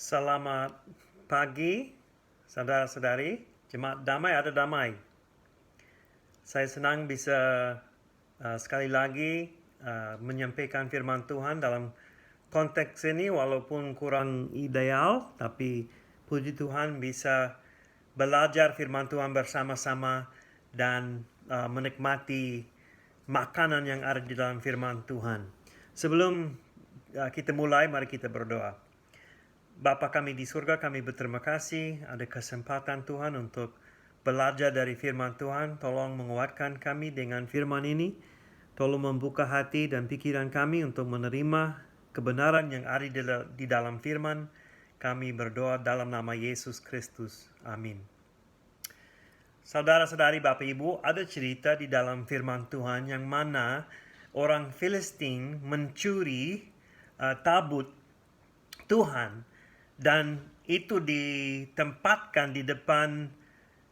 Selamat pagi, saudara-saudari. Jemaat damai ada damai. Saya senang bisa sekali lagi menyampaikan firman Tuhan dalam konteks ini walaupun kurang ideal, tapi puji Tuhan bisa belajar firman Tuhan bersama-sama dan menikmati makanan yang ada di dalam firman Tuhan. Sebelum kita mulai, mari kita berdoa. Bapa kami di surga, kami berterima kasih ada kesempatan Tuhan untuk belajar dari firman Tuhan. Tolong menguatkan kami dengan firman ini. Tolong membuka hati dan pikiran kami untuk menerima kebenaran yang ada di dalam firman. Kami berdoa dalam nama Yesus Kristus. Amin. Saudara-saudari Bapak Ibu, ada cerita di dalam firman Tuhan yang mana orang Filistin mencuri tabut Tuhan. Dan itu ditempatkan di depan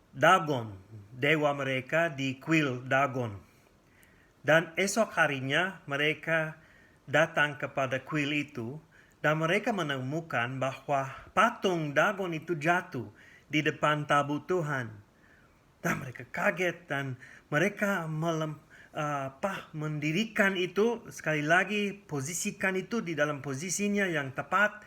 Dagon, dewa mereka di kuil Dagon. Dan esok harinya mereka datang kepada kuil itu dan mereka menemukan bahwa patung Dagon itu jatuh di depan tabut Tuhan. Dan mereka kaget dan mereka mendirikan itu, sekali lagi posisikan itu di dalam posisinya yang tepat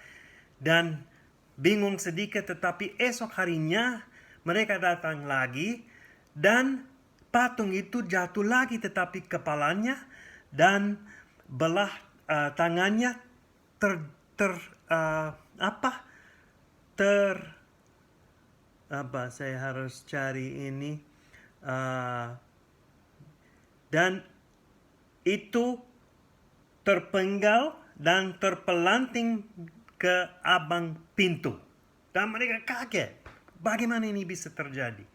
dan bingung sedikit, tetapi esok harinya mereka datang lagi dan patung itu jatuh lagi, tetapi kepalanya dan belah tangannya saya harus cari ini dan itu terpenggal dan terpelanting ke abang pintu. Dan mereka kaget. Bagaimana ini bisa terjadi?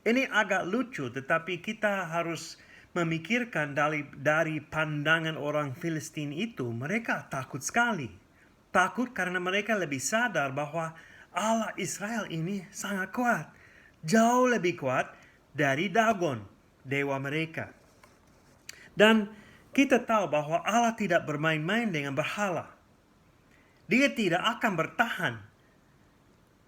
Ini agak lucu, tetapi kita harus memikirkan dari pandangan orang Filistin itu. Mereka takut sekali. Takut karena mereka lebih sadar bahwa Allah Israel ini sangat kuat. Jauh lebih kuat dari Dagon, dewa mereka. Dan kita tahu bahwa Allah tidak bermain-main dengan berhala. Dia tidak akan bertahan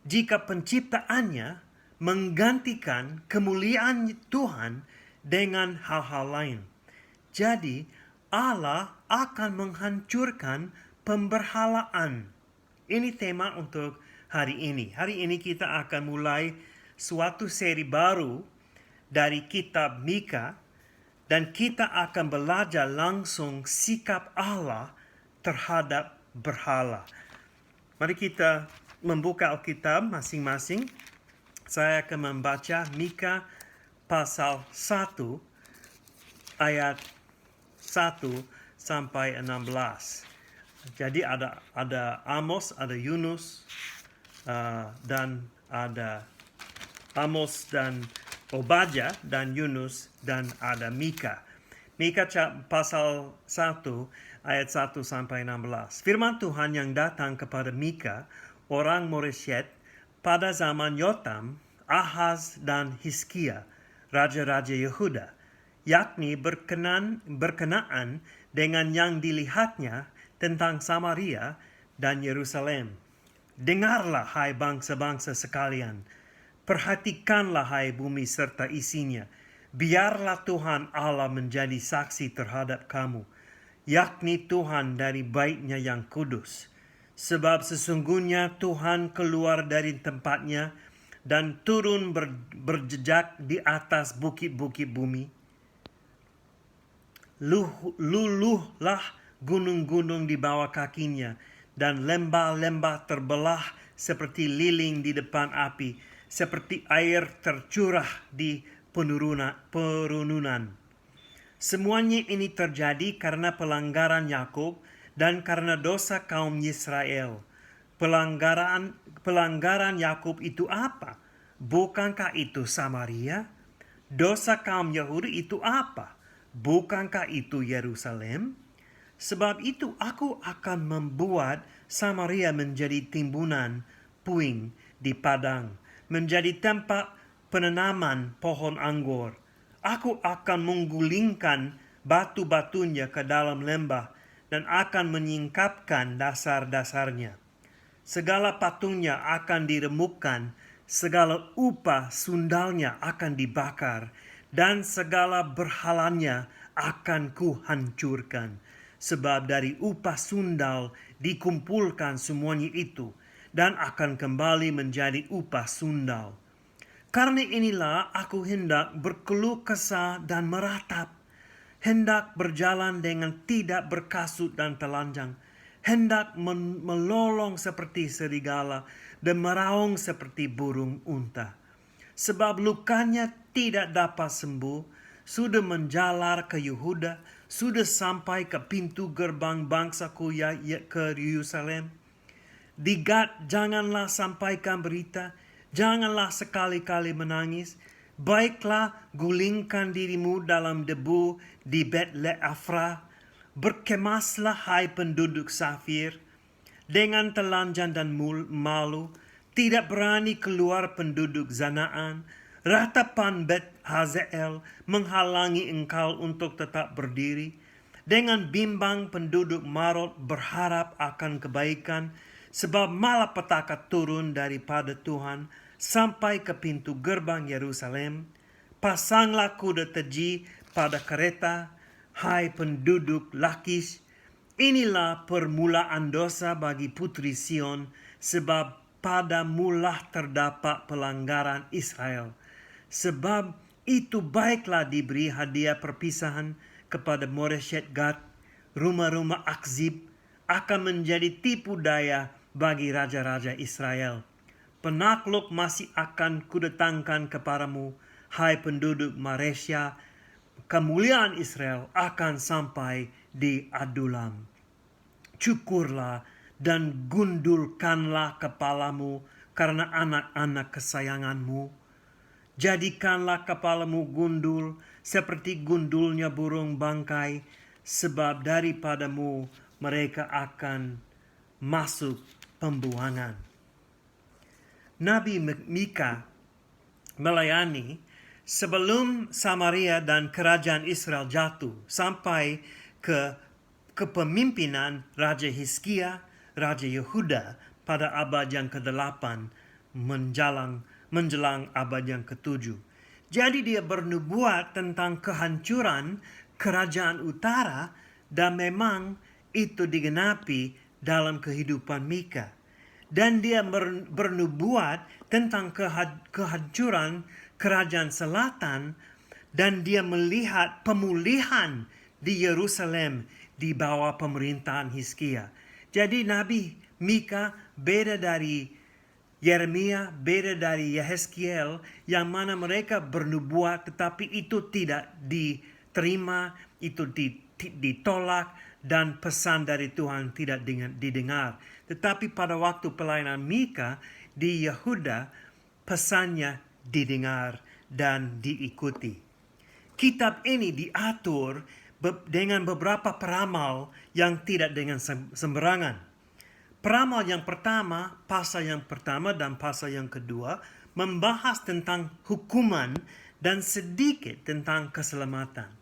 jika penciptaannya menggantikan kemuliaan Tuhan dengan hal-hal lain. Jadi Allah akan menghancurkan pemberhalaan. Ini tema untuk hari ini. Hari ini kita akan mulai suatu seri baru dari kitab Mika dan kita akan belajar langsung sikap Allah terhadap berhala. Mari kita membuka Alkitab masing-masing. Saya akan membaca Mika pasal 1 ayat 1 sampai 16. Jadi ada Amos, ada Yunus, dan ada Amos dan Obadya dan Yunus dan ada Mika. Mika pasal 1 ayat 1 sampai 16. Firman Tuhan yang datang kepada Mika, orang Moreshet, pada zaman Yotam, Ahaz dan Hizkia, raja-raja Yehuda, yakni berkenaan dengan yang dilihatnya tentang Samaria dan Yerusalem. Dengarlah hai bangsa-bangsa sekalian, perhatikanlah hai bumi serta isinya. Biarlah Tuhan Allah menjadi saksi terhadap kamu, yakni Tuhan dari baitnya yang kudus. Sebab sesungguhnya Tuhan keluar dari tempatnya dan turun berjejak di atas bukit-bukit bumi. Luluhlah gunung-gunung di bawah kakinya, dan lembah-lembah terbelah seperti liling di depan api, seperti air tercurah di penurunan. Semuanya ini terjadi karena pelanggaran Yakub dan karena dosa kaum Israel. Pelanggaran Yakub itu apa? Bukankah itu Samaria? Dosa kaum Yahudi itu apa? Bukankah itu Yerusalem? Sebab itu aku akan membuat Samaria menjadi timbunan puing di padang, menjadi tempat penanaman pohon anggur. Aku akan menggulingkan batu-batunya ke dalam lembah dan akan menyingkapkan dasar-dasarnya. segala patungnya akan diremukkan, segala upah sundalnya akan dibakar, dan segala berhalanya akan kuhancurkan. Sebab dari upah sundal dikumpulkan semuanya itu, dan akan kembali menjadi upah sundal. Karena inilah aku hendak berkeluh kesah dan meratap, hendak berjalan dengan tidak berkasut dan telanjang, hendak melolong seperti serigala dan meraung seperti burung unta. Sebab lukanya tidak dapat sembuh, sudah menjalar ke Yehuda, sudah sampai ke pintu gerbang bangsaku ke Yerusalem. Di Gad janganlah sampaikan berita, janganlah sekali-kali menangis. Baiklah gulingkan dirimu dalam debu di Bet Leafra. Berkemaslah hai penduduk Safir. Dengan telanjang dan malu, tidak berani keluar penduduk Zanaan. Ratapan Bet Hazael menghalangi engkau untuk tetap berdiri. Dengan bimbang penduduk Marot berharap akan kebaikan, sebab malapetaka turun daripada Tuhan sampai ke pintu gerbang Yerusalem. Pasanglah kuda teji pada kereta, hai penduduk Lakis. Inilah permulaan dosa bagi putri Sion, sebab pada mula terdapat pelanggaran Israel. Sebab itu baiklah diberi hadiah perpisahan kepada Moreshet Gad, rumah-rumah Akzib akan menjadi tipu daya bagi raja-raja Israel. Penakluk masih akan kudatangkan kepadamu, hai penduduk Maresya. Kemuliaan Israel akan sampai di Adulam. Cukurlah dan gundulkanlah kepalamu karena anak-anak kesayanganmu. Jadikanlah kepalamu gundul seperti gundulnya burung bangkai, sebab daripadamu mereka akan masuk pembuangan. Nabi Mika melayani sebelum Samaria dan kerajaan Israel jatuh sampai ke kepemimpinan Raja Hizkia, Raja Yehuda pada abad yang ke-8 menjelang abad yang ke-7. Jadi dia bernubuat tentang kehancuran kerajaan utara dan memang itu digenapi dalam kehidupan Mika. Dan dia bernubuat tentang kehancuran kerajaan selatan dan dia melihat pemulihan di Yerusalem di bawah pemerintahan Hizkia. Jadi Nabi Mika beda dari Yeremia, beda dari Yehezkiel, yang mana mereka bernubuat tetapi itu tidak diterima, itu ditolak, dan pesan dari Tuhan tidak didengar. Tetapi pada waktu pelayanan Mika di Yehuda, pesannya didengar dan diikuti. Kitab ini diatur dengan beberapa peramal yang tidak dengan sembarangan. Peramal yang pertama, pasal yang pertama dan pasal yang kedua membahas tentang hukuman dan sedikit tentang keselamatan.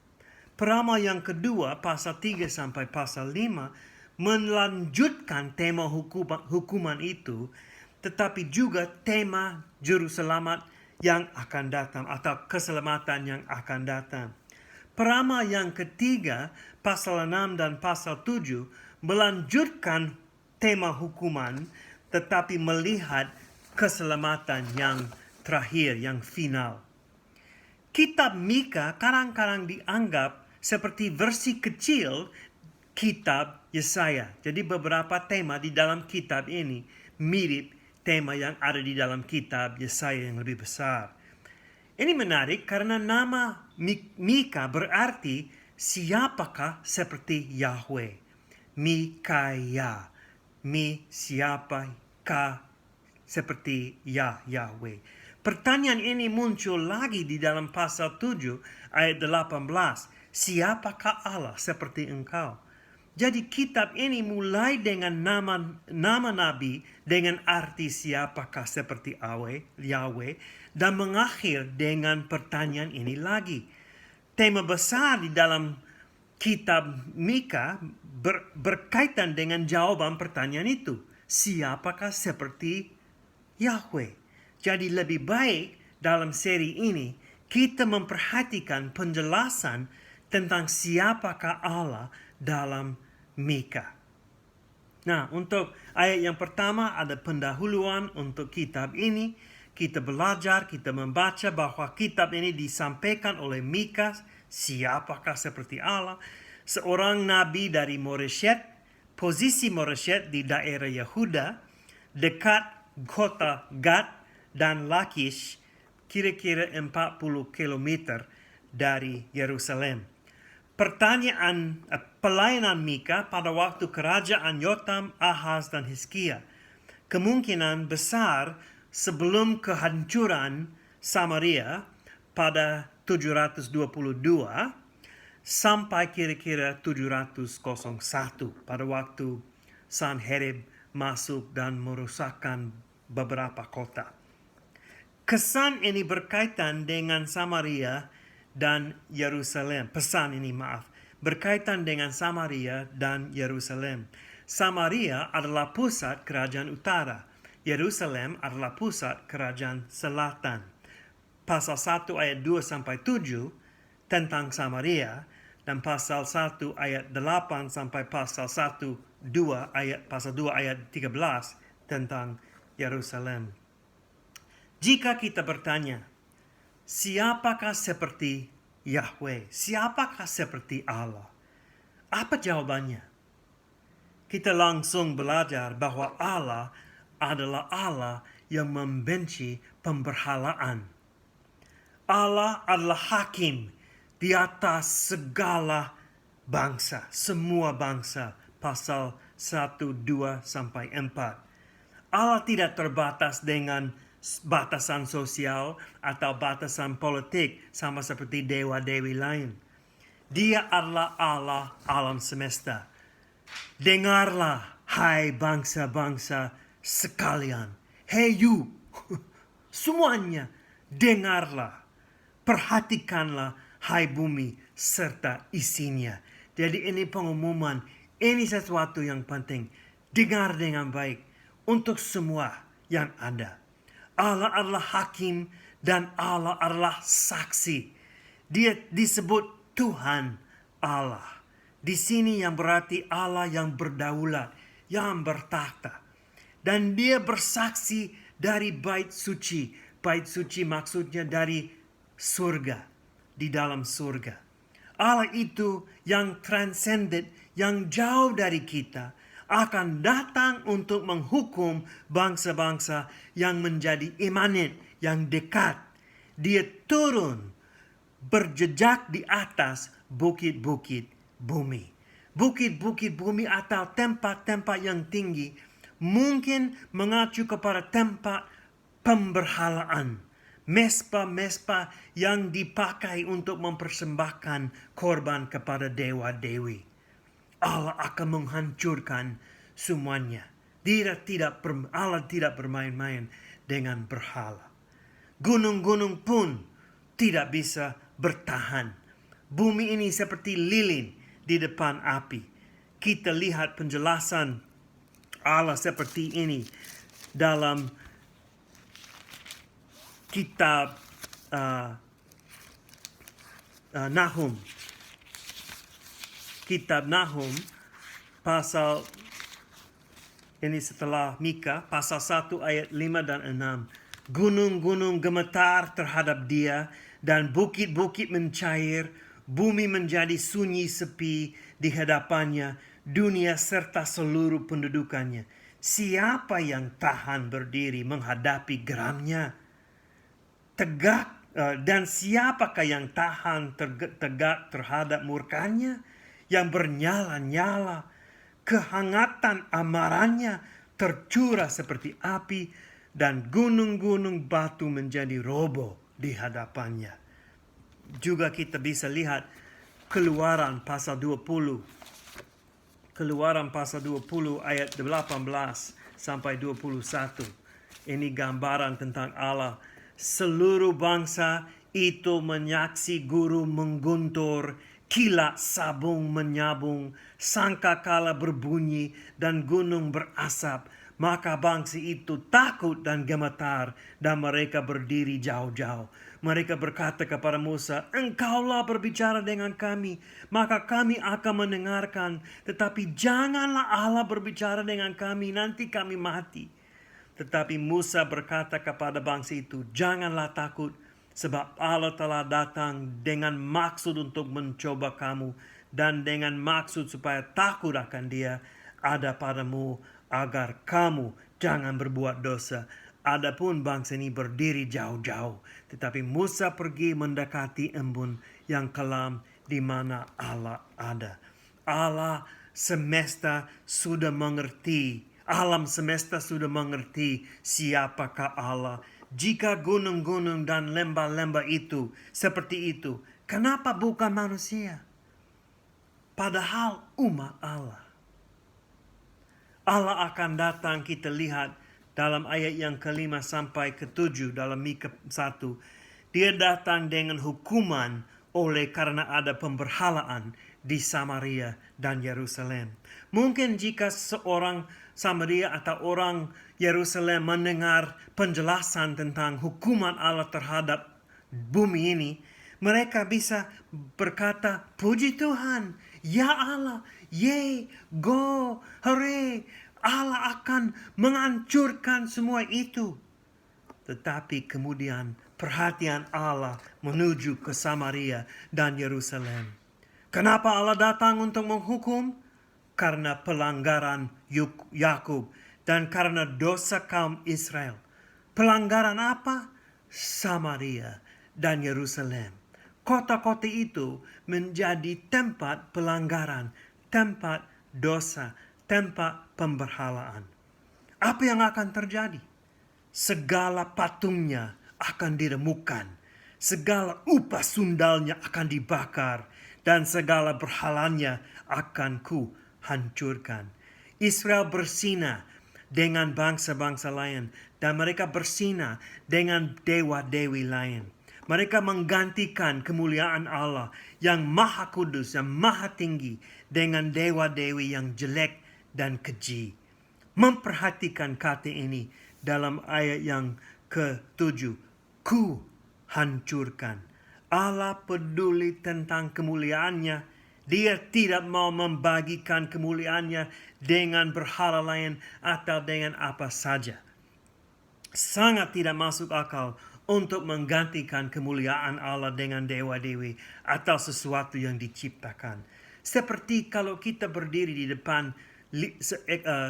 Peramal yang kedua, pasal 3 sampai pasal 5, melanjutkan tema hukuman itu, tetapi juga tema juru selamat yang akan datang atau keselamatan yang akan datang. Peramal yang ketiga, pasal 6 dan pasal 7, melanjutkan tema hukuman, tetapi melihat keselamatan yang terakhir, yang final. Kitab Mika kadang-kadang dianggap seperti versi kecil kitab Yesaya. Jadi beberapa tema di dalam kitab ini mirip tema yang ada di dalam kitab Yesaya yang lebih besar. Ini menarik karena nama Mika berarti siapakah seperti Yahweh. Mikaya. Mi siapakah seperti Yahweh. Pertanyaan ini muncul lagi di dalam pasal 7 ayat 18. Siapakah Allah seperti engkau? Jadi kitab ini mulai dengan nama nabi dengan arti siapakah seperti Yahweh dan mengakhir dengan pertanyaan ini lagi. Tema besar di dalam kitab Mika berkaitan dengan jawaban pertanyaan itu. siapakah seperti Yahweh. Jadi lebih baik dalam seri ini kita memperhatikan penjelasan tentang siapakah Allah dalam Mika. Nah, untuk ayat yang pertama ada pendahuluan untuk kitab ini. Kita belajar, kita membaca bahwa kitab ini disampaikan oleh Mika, siapakah seperti Allah, seorang nabi dari Moreshet. Posisi Moreshet di daerah Yehuda, dekat kota Gad dan Lakish, kira-kira 40 km dari Yerusalem. Pelayanan Mika pada waktu kerajaan Yotam, Ahaz, dan Hizkia. Kemungkinan besar sebelum kehancuran Samaria pada 722 sampai kira-kira 701 pada waktu Sanherib masuk dan merusakkan beberapa kota. Kesan ini berkaitan dengan Samaria dan Yerusalem. Pesan ini berkaitan dengan Samaria dan Yerusalem. Samaria adalah pusat kerajaan utara. Yerusalem adalah pusat kerajaan selatan. Pasal 1 ayat 2 sampai 7 tentang Samaria dan pasal 1 ayat 8 sampai pasal 2 ayat 13 tentang Yerusalem. Jika kita bertanya, siapakah seperti Yahweh? Siapakah seperti Allah? Apa jawabannya? Kita langsung belajar bahwa Allah adalah Allah yang membenci pemberhalaan. Allah adalah hakim di atas segala bangsa, semua bangsa. Pasal 1, 2, sampai 4. Allah tidak terbatas dengan batasan sosial atau batasan politik sama seperti dewa-dewi lain. Dia adalah Allah alam semesta. Dengarlah, hai bangsa-bangsa sekalian. Hey you, semuanya, dengarlah. Perhatikanlah, hai bumi serta isinya. Jadi ini pengumuman, ini sesuatu yang penting. Dengar dengan baik untuk semua yang ada. Allah adalah hakim dan Allah adalah saksi. Dia disebut Tuhan Allah. Di sini yang berarti Allah yang berdaulat, yang bertakhta. Dan dia bersaksi dari bait suci. Bait suci maksudnya dari surga, di dalam surga. Allah itu yang transcendent, yang jauh dari kita, akan datang untuk menghukum bangsa-bangsa yang menjadi imanen, yang dekat. Dia turun berjejak di atas bukit-bukit bumi. Bukit-bukit bumi atau tempat-tempat yang tinggi mungkin mengacu kepada tempat pemberhalaan. Mesbah-mesbah yang dipakai untuk mempersembahkan korban kepada dewa-dewi. Allah akan menghancurkan semuanya. Allah tidak bermain-main dengan berhala. Gunung-gunung pun tidak bisa bertahan. Bumi ini seperti lilin di depan api. Kita lihat penjelasan Allah seperti ini dalam kitab Nahum. Kitab Nahum, pasal ini setelah Mika, pasal 1 ayat 5 dan 6. Gunung-gunung gemetar terhadap dia, dan bukit-bukit mencair, bumi menjadi sunyi sepi di hadapannya, dunia serta seluruh pendudukannya. Siapa yang tahan berdiri menghadapi geramnya? Dan siapakah yang tahan tegak terhadap murkanya? Yang bernyala-nyala, kehangatan amarahnya tercurah seperti api, dan gunung-gunung batu menjadi roboh di hadapannya. Juga kita bisa lihat Keluaran pasal 20. Keluaran pasal 20 ayat 18 sampai 21. Ini gambaran tentang Allah. Seluruh bangsa itu menyaksi guru mengguntur, kilat sabung menyabung, sangkakala berbunyi, dan gunung berasap. Maka bangsa itu takut dan gemetar, dan mereka berdiri jauh-jauh. Mereka berkata kepada Musa, "Engkaulah berbicara dengan kami, maka kami akan mendengarkan. Tetapi janganlah Allah berbicara dengan kami, nanti kami mati." Tetapi Musa berkata kepada bangsa itu, "Janganlah takut, sebab Allah telah datang dengan maksud untuk mencoba kamu, dan dengan maksud supaya takut akan Dia ada padamu, agar kamu jangan berbuat dosa." Adapun bangsa ini berdiri jauh-jauh, tetapi Musa pergi mendekati embun yang kelam di mana Allah ada. Allah semesta sudah mengerti, alam semesta sudah mengerti siapakah Allah. Jika gunung-gunung dan lembah-lembah itu seperti itu, kenapa bukan manusia? Padahal umat Allah. Allah akan datang, kita lihat dalam ayat yang ke-5 sampai ke-7 dalam Mika 1. Dia datang dengan hukuman oleh karena ada pemberhalaan di Samaria dan Yerusalem. Mungkin jika seorang Samaria atau orang Yerusalem mendengar penjelasan tentang hukuman Allah terhadap bumi ini, mereka bisa berkata, "Puji Tuhan, ya Allah, ye, go, hore, Allah akan menghancurkan semua itu." Tetapi kemudian perhatian Allah menuju ke Samaria dan Yerusalem. Kenapa Allah datang untuk menghukum? Karena pelanggaran Yakub dan karena dosa kaum Israel. Pelanggaran apa? Samaria dan Yerusalem. Kota-kota itu menjadi tempat pelanggaran, tempat dosa, tempat pemberhalaan. Apa yang akan terjadi? Segala patungnya akan diremukkan, segala upah sundalnya akan dibakar, dan segala berhalanya akan hancurkan. Israel bersina dengan bangsa-bangsa lain, dan mereka bersina dengan dewa-dewi lain. Mereka menggantikan kemuliaan Allah yang maha kudus, yang maha tinggi, dengan dewa-dewi yang jelek dan keji. Memperhatikan kata ini dalam ayat yang ke-7. Ku hancurkan. Allah peduli tentang kemuliaannya. Dia tidak mau membagikan kemuliaannya dengan berhala lain atau dengan apa saja. Sangat tidak masuk akal untuk menggantikan kemuliaan Allah dengan dewa-dewi atau sesuatu yang diciptakan. Seperti kalau kita berdiri di depan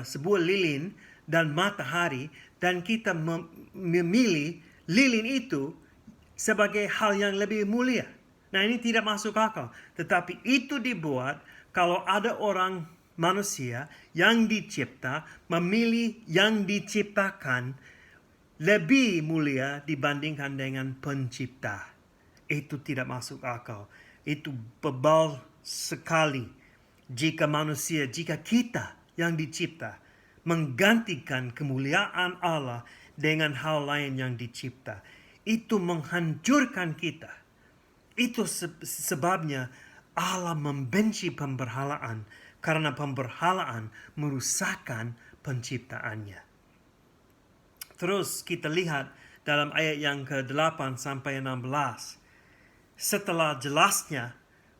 sebuah lilin dan matahari, dan kita memilih lilin itu sebagai hal yang lebih mulia. Nah, ini tidak masuk akal. Tetapi itu dibuat kalau ada orang manusia yang dicipta memilih yang diciptakan lebih mulia dibandingkan dengan pencipta. Itu tidak masuk akal. Itu bebal sekali jika kita yang dicipta menggantikan kemuliaan Allah dengan hal lain yang dicipta. Itu menghancurkan kita. Itu sebabnya Allah membenci pemberhalaan, karena pemberhalaan merusakkan penciptaannya. Terus kita lihat dalam ayat yang ke-8 sampai 16. Setelah jelasnya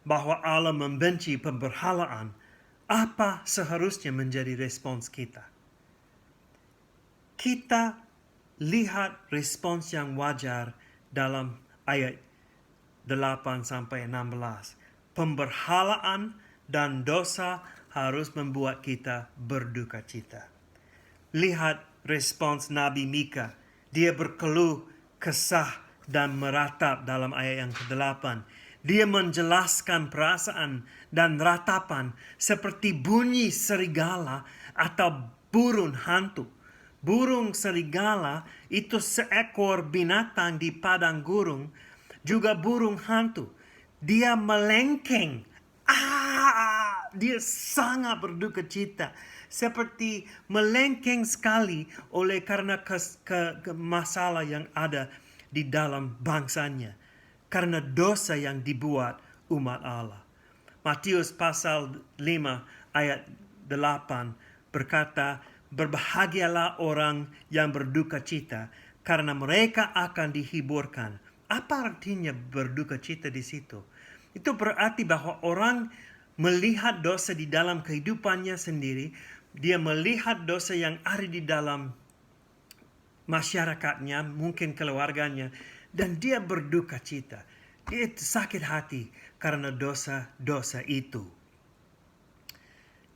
bahwa Allah membenci pemberhalaan, apa seharusnya menjadi respons kita? Kita lihat respons yang wajar dalam ayat 8 sampai 16. Pemberhalaan dan dosa harus membuat kita berduka cita. Lihat respons Nabi Mika. Dia berkeluh kesah dan meratap dalam ayat yang ke-8. Dia menjelaskan perasaan dan ratapan seperti bunyi serigala atau burung hantu. Burung serigala itu seekor binatang di padang gurun, juga burung hantu. Dia melengking. Dia sangat berduka cita. Seperti melengking sekali oleh karena masalah yang ada di dalam bangsanya. Karena dosa yang dibuat umat Allah. Matius pasal 5 ayat 8 berkata, berbahagialah orang yang berduka cita, karena mereka akan dihiburkan. Apa artinya berduka cita di situ? Itu berarti bahwa orang melihat dosa di dalam kehidupannya sendiri, dia melihat dosa yang ada di dalam masyarakatnya, mungkin keluarganya, dan dia berduka cita. Dia sakit hati karena dosa-dosa itu.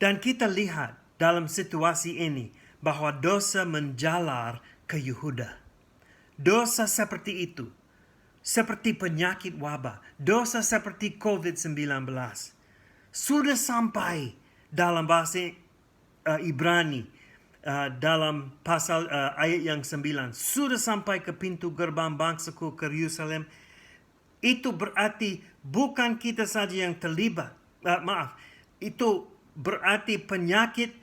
Dan kita lihat dalam situasi ini bahwa dosa menjalar ke Yehuda. Dosa seperti itu, seperti penyakit wabah, dosa seperti COVID-19, sudah sampai dalam bahasa Ibrani, dalam pasal ayat yang 9, sudah sampai ke pintu gerbang bangsaku ke Yerusalem. Itu berarti bukan kita saja yang terlibat. Itu berarti penyakit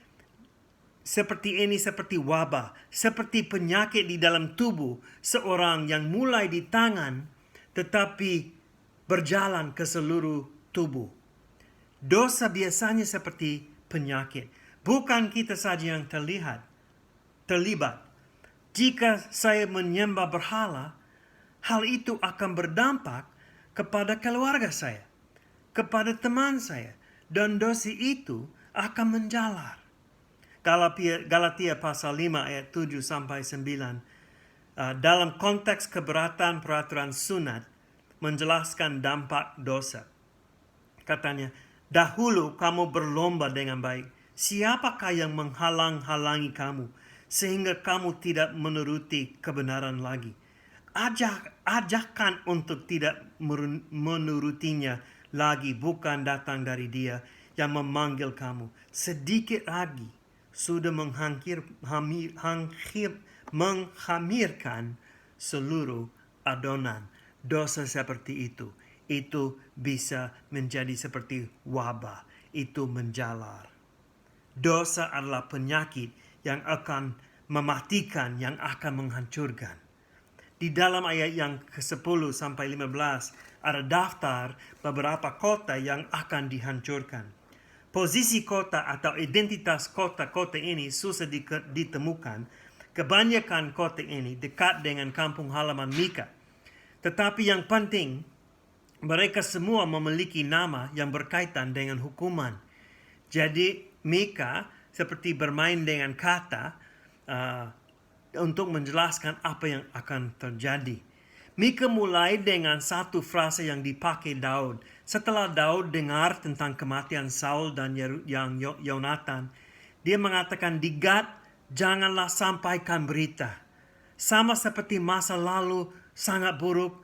seperti ini, seperti wabah, seperti penyakit di dalam tubuh seorang yang mulai di tangan tetapi berjalan ke seluruh tubuh. Dosa biasanya seperti penyakit. Bukan kita saja yang terlibat. Jika saya menyembah berhala, hal itu akan berdampak kepada keluarga saya, kepada teman saya, dan dosa itu akan menjalar. Galatia pasal 5 ayat 7 sampai 9, dalam konteks keberatan peraturan sunat menjelaskan dampak dosa. Katanya, dahulu kamu berlomba dengan baik. Siapakah yang menghalang-halangi kamu sehingga kamu tidak menuruti kebenaran lagi? Ajakan untuk tidak menurutinya lagi bukan datang dari Dia yang memanggil kamu. Sedikit lagi sudah menghamirkan seluruh adonan. Dosa seperti itu bisa menjadi seperti wabah. Itu menjalar. Dosa adalah penyakit yang akan mematikan, yang akan menghancurkan. Di dalam ayat yang ke-10 sampai 15 ada daftar beberapa kota yang akan dihancurkan. Posisi kota atau identitas kota-kota ini susah ditemukan. Kebanyakan kota ini dekat dengan kampung halaman Mika. Tetapi yang penting, mereka semua memiliki nama yang berkaitan dengan hukuman. Jadi Mika seperti bermain dengan kata untuk menjelaskan apa yang akan terjadi. Mika mulai dengan satu frase yang dipakai Daud. Setelah Daud dengar tentang kematian Saul dan Yonatan, dia mengatakan, di Gad janganlah sampaikan berita. Sama seperti masa lalu sangat buruk,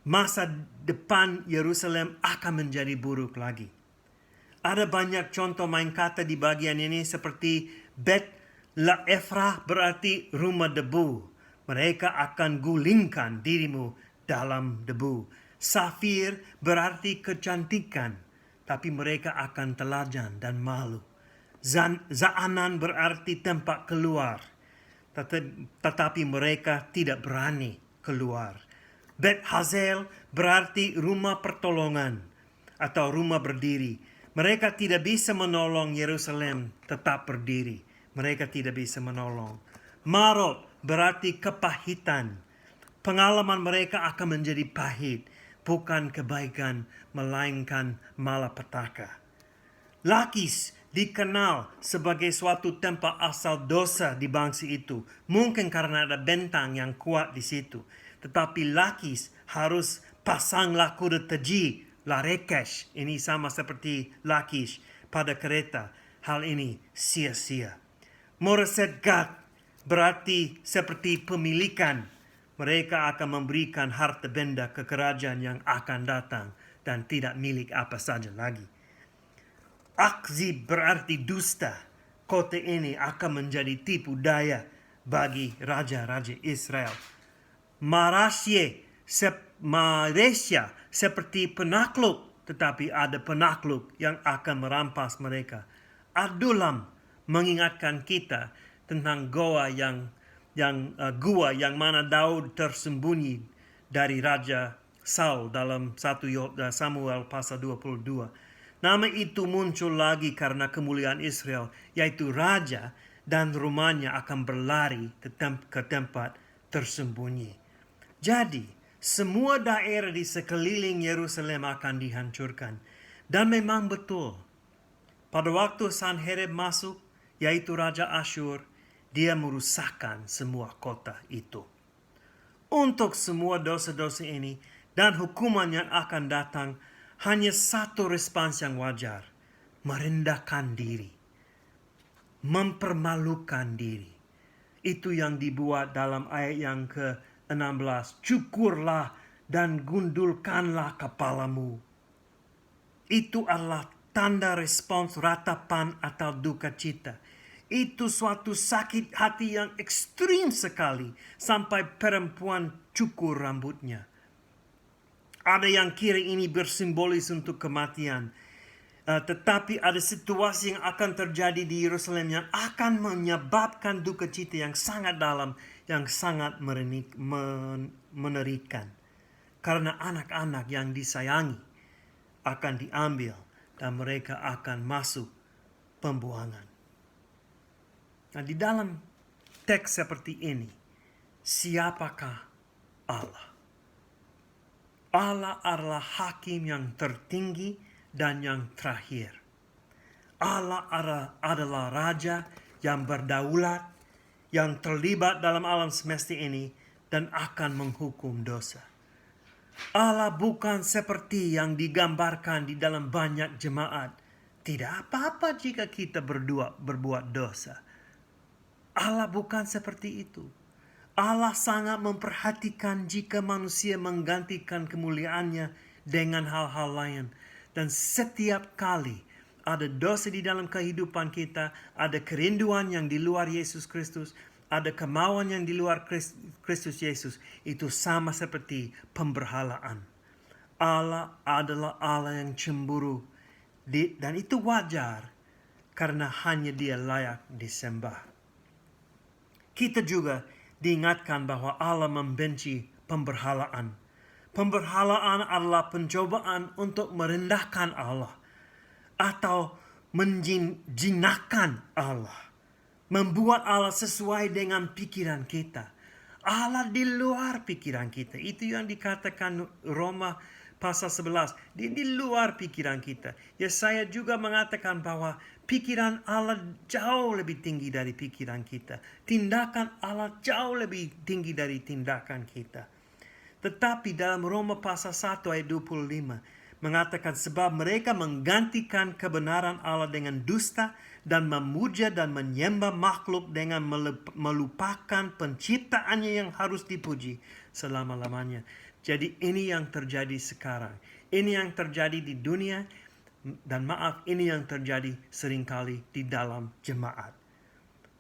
masa depan Yerusalem akan menjadi buruk lagi. Ada banyak contoh main kata di bagian ini seperti Bet La Efrah berarti rumah debu. Mereka akan gulingkan dirimu dalam debu. Safir berarti kecantikan, tapi mereka akan teladan dan malu. Zaanan berarti tempat keluar, tetapi mereka tidak berani keluar. Bet Hazel berarti rumah pertolongan atau rumah berdiri. Mereka tidak bisa menolong Yerusalem tetap berdiri. Mereka tidak bisa menolong. Marot berarti kepahitan. Pengalaman mereka akan menjadi pahit. Bukan kebaikan, melainkan malapetaka. Lakis dikenal sebagai suatu tempat asal dosa di bangsa itu. Mungkin karena ada bentang yang kuat di situ. Tetapi Lakis harus pasanglah kuda teji, Larekesh. Ini sama seperti Lakish pada kereta. Hal ini sia-sia. Moreset Gad berarti seperti pemilikan. Mereka akan memberikan harta benda ke kerajaan yang akan datang dan tidak milik apa saja lagi. Akzib berarti dusta. Kota ini akan menjadi tipu daya bagi raja-raja Israel. Maresya seperti penakluk, tetapi ada penakluk yang akan merampas mereka. Adulam mengingatkan kita tentang gua yang mana Daud tersembunyi dari Raja Saul dalam 1 Samuel pasal 22. Nama itu muncul lagi karena kemuliaan Israel, yaitu raja dan rumahnya akan berlari ke tempat tersembunyi. Jadi, semua daerah di sekeliling Yerusalem akan dihancurkan. Dan memang betul, pada waktu Sanherib masuk, yaitu Raja Asyur, dia merusakkan semua kota itu. Untuk semua dosa-dosa ini dan hukuman yang akan datang, hanya satu respons yang wajar: merendahkan diri, mempermalukan diri. Itu yang dibuat dalam ayat yang ke-16. Cukurlah dan gundulkanlah kepalamu. Itu adalah tanda respons ratapan atau duka cita. Itu suatu sakit hati yang ekstrim sekali sampai perempuan cukur rambutnya. Ada yang kira ini bersimbolis untuk kematian. Tetapi ada situasi yang akan terjadi di Yerusalem yang akan menyebabkan duka cita yang sangat dalam, yang sangat mengerikan. Karena anak-anak yang disayangi akan diambil dan mereka akan masuk pembuangan. Nah, di dalam teks seperti ini, siapakah Allah? Allah adalah hakim yang tertinggi dan yang terakhir. Allah adalah raja yang berdaulat, yang terlibat dalam alam semesta ini dan akan menghukum dosa. Allah bukan seperti yang digambarkan di dalam banyak jemaat. Tidak apa-apa jika kita berbuat dosa. Allah bukan seperti itu. Allah sangat memperhatikan jika manusia menggantikan kemuliaannya dengan hal-hal lain. Dan setiap kali ada dosa di dalam kehidupan kita, ada kerinduan yang di luar Yesus Kristus, ada kemauan yang di luar Kristus Yesus, itu sama seperti pemberhalaan. Allah adalah Allah yang cemburu, dan itu wajar karena hanya Dia layak disembah. Kita juga diingatkan bahwa Allah membenci pemberhalaan. Pemberhalaan adalah pencobaan untuk merendahkan Allah atau menjinakkan Allah, membuat Allah sesuai dengan pikiran kita. Allah di luar pikiran kita. Itu yang dikatakan Roma pasal 11. Di luar pikiran kita. Yesaya juga mengatakan bahwa pikiran Allah jauh lebih tinggi dari pikiran kita. Tindakan Allah jauh lebih tinggi dari tindakan kita. Tetapi dalam Roma pasal 1 ayat 25 mengatakan sebab mereka menggantikan kebenaran Allah dengan dusta dan memuja dan menyembah makhluk dengan melupakan penciptaannya yang harus dipuji selama-lamanya. Jadi ini yang terjadi sekarang. Ini yang terjadi di dunia, dan maaf, ini yang terjadi seringkali di dalam jemaat.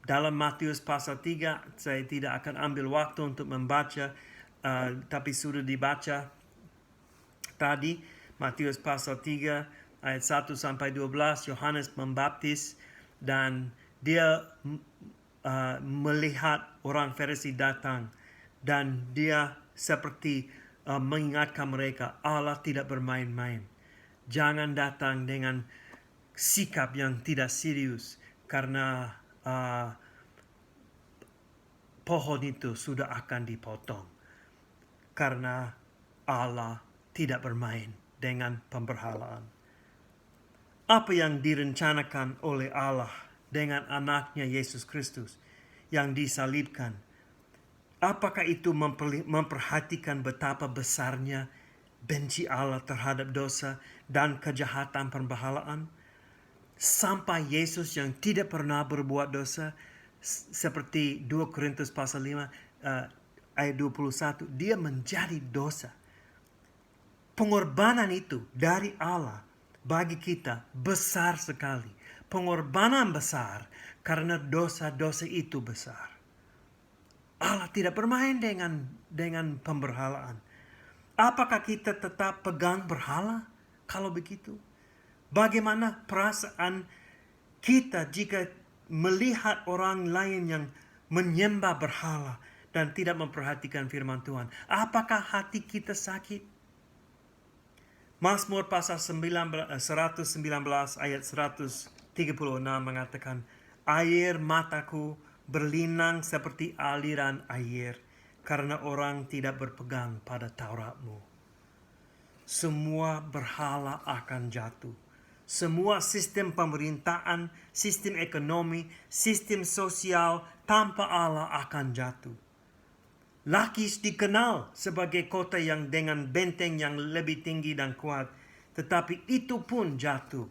Dalam Matius pasal 3, saya tidak akan ambil waktu untuk membaca, tapi sudah dibaca tadi. Matius pasal 3 ayat 1 sampai 12, Yohanes membaptis dan dia melihat orang Farisi datang dan dia seperti mengingatkan mereka, Allah tidak bermain-main. Jangan datang dengan sikap yang tidak serius karena pohon itu sudah akan dipotong. Karena Allah tidak bermain dengan pemberhalaan. Apa yang direncanakan oleh Allah dengan anaknya Yesus Kristus yang disalibkan, apakah itu memperhatikan betapa besarnya benci Allah terhadap dosa dan kejahatan pemberhalaan? Sampai Yesus yang tidak pernah berbuat dosa, seperti 2 Korintus pasal 5 ayat 21, dia menjadi dosa. Pengorbanan itu dari Allah bagi kita besar sekali. Pengorbanan besar karena dosa-dosa itu besar. Allah tidak bermain dengan pemberhalaan. Apakah kita tetap pegang berhala kalau begitu? Bagaimana perasaan kita jika melihat orang lain yang menyembah berhala dan tidak memperhatikan firman Tuhan? Apakah hati kita sakit? Mazmur pasal 119 ayat 136 mengatakan, Air mataku berlinang seperti aliran air, karena orang tidak berpegang pada Taurat-Mu. Semua berhala akan jatuh. Semua sistem pemerintahan, sistem ekonomi, sistem sosial tanpa Allah akan jatuh. Lakis dikenal sebagai kota yang dengan benteng yang lebih tinggi dan kuat, tetapi itu pun jatuh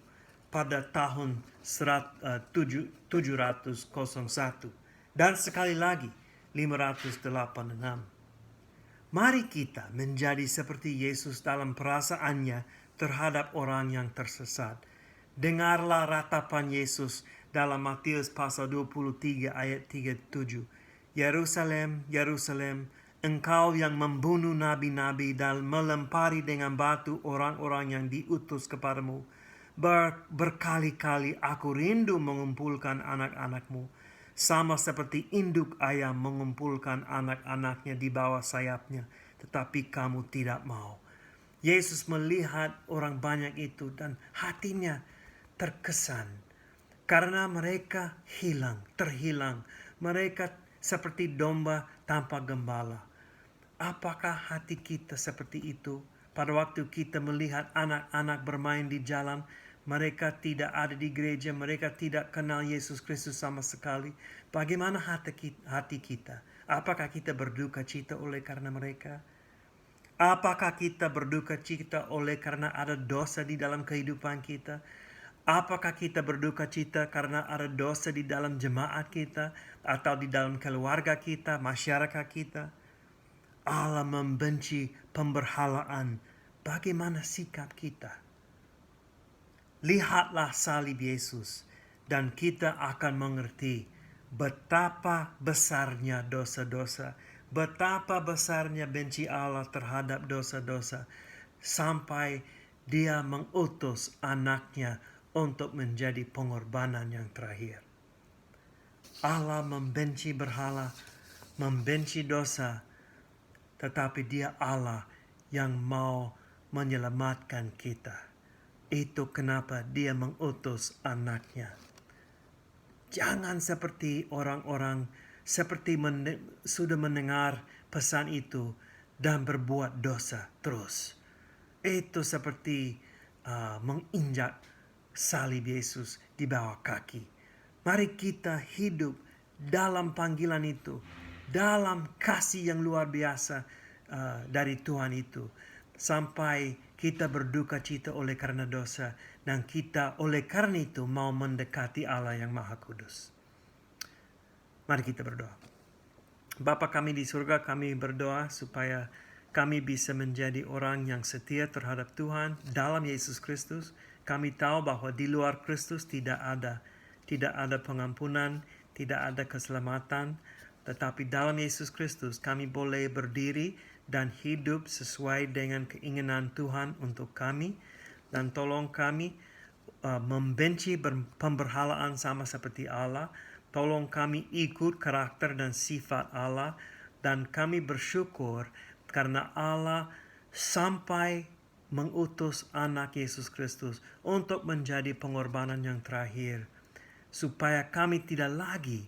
pada tahun 701 dan sekali lagi 586. Mari kita menjadi seperti Yesus dalam perasaannya terhadap orang yang tersesat. Dengarlah ratapan Yesus dalam Matius pasal 23 ayat 37. Yerusalem, Yerusalem, engkau yang membunuh nabi-nabi dan melempari dengan batu orang-orang yang diutus kepadamu. Berkali-kali aku rindu mengumpulkan anak-anakmu, sama seperti induk ayam mengumpulkan anak-anaknya di bawah sayapnya, tetapi kamu tidak mau. Yesus melihat orang banyak itu dan hatinya terkesan karena mereka terhilang. Mereka seperti domba tanpa gembala. Apakah hati kita seperti itu? Pada waktu kita melihat anak-anak bermain di jalan, mereka tidak ada di gereja, mereka tidak kenal Yesus Kristus sama sekali. Bagaimana hati kita? Apakah kita berduka cita oleh karena mereka? Apakah kita berduka cita oleh karena ada dosa di dalam kehidupan kita? Apakah kita berduka cita karena ada dosa di dalam jemaat kita atau di dalam keluarga kita, masyarakat kita? Allah membenci pemberhalaan. Bagaimana sikap kita? Lihatlah salib Yesus dan kita akan mengerti betapa besarnya dosa-dosa, betapa besarnya benci Allah terhadap dosa-dosa, sampai Dia mengutus anaknya untuk menjadi pengorbanan yang terakhir. Allah membenci berhala, membenci dosa, tetapi Dia Allah yang mau menyelamatkan kita. Itu kenapa Dia mengutus anaknya. Jangan seperti orang-orang seperti sudah mendengar pesan itu dan berbuat dosa terus. Itu seperti menginjak salib Yesus di bawah kaki. Mari kita hidup dalam panggilan itu, dalam kasih yang luar biasa dari Tuhan itu, sampai kita berduka cita oleh karena dosa, dan kita oleh karena itu mau mendekati Allah yang Maha Kudus. Mari kita berdoa. Bapa kami di surga, kami berdoa supaya kami bisa menjadi orang yang setia terhadap Tuhan dalam Yesus Kristus. Kami tahu bahwa di luar Kristus tidak ada pengampunan, tidak ada keselamatan. Tetapi dalam Yesus Kristus kami boleh berdiri dan hidup sesuai dengan keinginan Tuhan untuk kami. Dan tolong kami membenci pemberhalaan sama seperti Allah. Tolong kami ikut karakter dan sifat Allah. Dan kami bersyukur karena Allah sampai mengutus anak Yesus Kristus untuk menjadi pengorbanan yang terakhir, supaya kami tidak lagi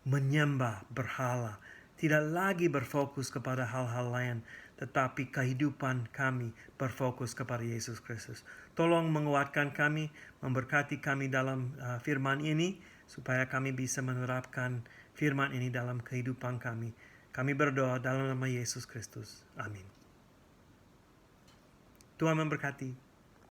menyembah berhala, tidak lagi berfokus kepada hal-hal lain, tetapi kehidupan kami berfokus kepada Yesus Kristus. Tolong menguatkan kami, memberkati kami dalam firman ini, supaya kami bisa menerapkan firman ini dalam kehidupan kami. Kami berdoa dalam nama Yesus Kristus. Amin. Tuhan memberkati.